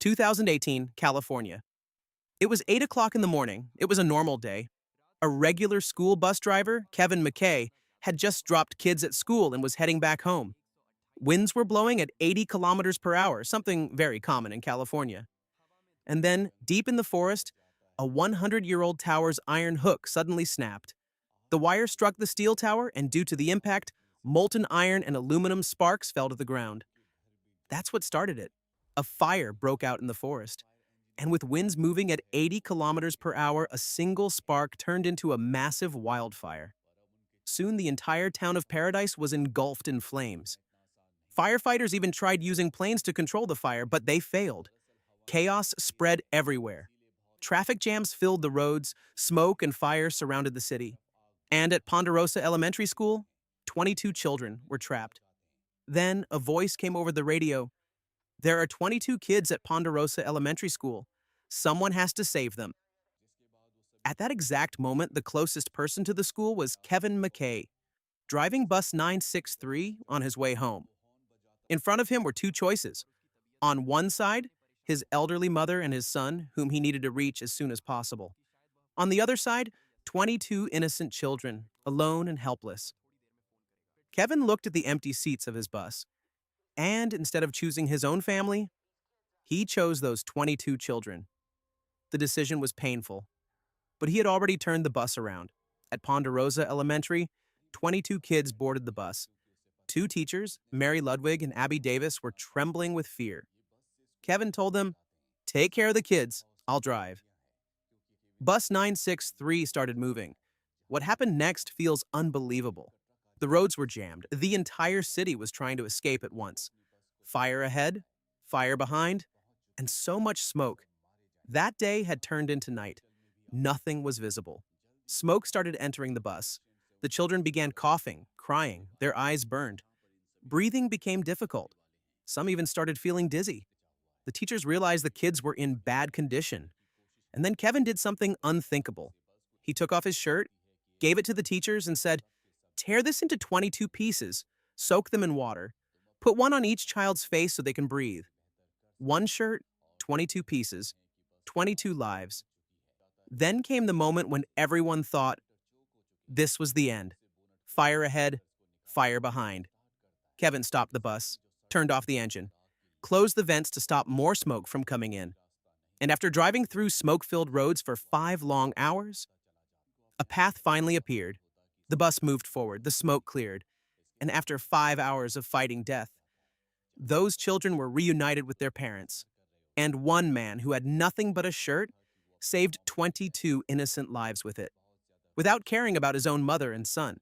2018, California. It was 8 o'clock in the morning. It was a normal day. A regular school bus driver, Kevin McKay, had just dropped kids at school and was heading back home. Winds were blowing at 80 kilometers per hour, something very common in California. And then, deep in the forest, a 100-year-old tower's iron hook suddenly snapped. The wire struck the steel tower, and due to the impact, molten iron and aluminum sparks fell to the ground. That's what started it. A fire broke out in the forest. And with winds moving at 80 kilometers per hour, a single spark turned into a massive wildfire. Soon the entire town of Paradise was engulfed in flames. Firefighters even tried using planes to control the fire, but they failed. Chaos spread everywhere. Traffic jams filled the roads, smoke and fire surrounded the city. And at Ponderosa Elementary School, 22 children were trapped. Then a voice came over the radio. There are 22 kids at Ponderosa Elementary School. Someone has to save them. At that exact moment, the closest person to the school was Kevin McKay, driving bus 963 on his way home. In front of him were two choices. On one side, his elderly mother and his son, whom he needed to reach as soon as possible. On the other side, 22 innocent children, alone and helpless. Kevin looked at the empty seats of his bus, and instead of choosing his own family, he chose those 22 children. The decision was painful, but he had already turned the bus around. At Ponderosa Elementary, 22 kids boarded the bus. Two teachers, Mary Ludwig and Abby Davis, were trembling with fear. Kevin told them, "Take care of the kids, I'll drive." Bus 963 started moving. What happened next feels unbelievable. The roads were jammed. The entire city was trying to escape at once. Fire ahead, fire behind, and so much smoke. That day had turned into night. Nothing was visible. Smoke started entering the bus. The children began coughing, crying, their eyes burned. Breathing became difficult. Some even started feeling dizzy. The teachers realized the kids were in bad condition. And then Kevin did something unthinkable. He took off his shirt, gave it to the teachers, and said, "Tear this into 22 pieces, soak them in water. Put one on each child's face so they can breathe." One shirt, 22 pieces, 22 lives. Then came the moment when everyone thought this was the end. Fire ahead, fire behind. Kevin stopped the bus, turned off the engine, closed the vents to stop more smoke from coming in. And after driving through smoke-filled roads for 5 long hours, a path finally appeared. The bus moved forward, the smoke cleared, and after 5 hours of fighting death, those children were reunited with their parents. And one man who had nothing but a shirt saved 22 innocent lives with it, without caring about his own mother and son.